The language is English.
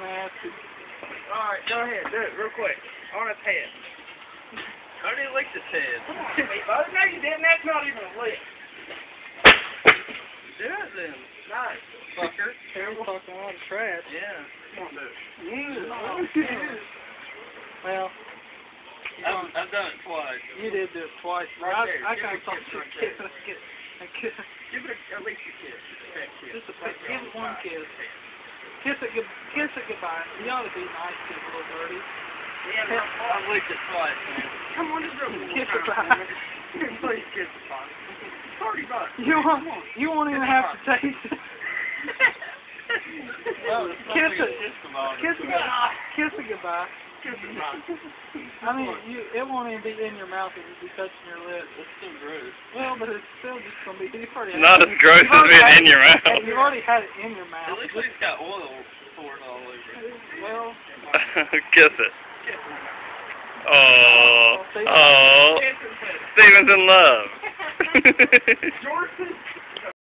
nasty. Alright, go ahead, do it real quick. On his head. How do you lick his head? Come on, sweet buddy. No, you didn't. That's not even a lick. Do it then. Nice. Fucker. Terrible talking a lot of trash. Yeah. Come on, do it. Well, I've done it twice. you did do it twice. Right there. I Give kind it of a thought kiss you right there. kiss. Give it at least a kiss. Just a give it one kiss. Kiss it goodbye. You ought to be nice to the little birdie. Yeah, I've licked it twice, man. come on, just real quick. Kiss it time. goodbye. Please kiss it, Bobby. $30. You won't even have to taste it. Well, Kiss it. Kiss Kiss it goodbye. Kiss it, Bobby. I mean, it won't even be in your mouth. It will be touching your lips. It's still gross. Well, but it's still just going to be. You've already Not as gross as being in your mouth. You've already had it in your mouth. At least it's got oil poured all over it. Well, Kiss it. Oh, oh, Steven's in love. Jordan.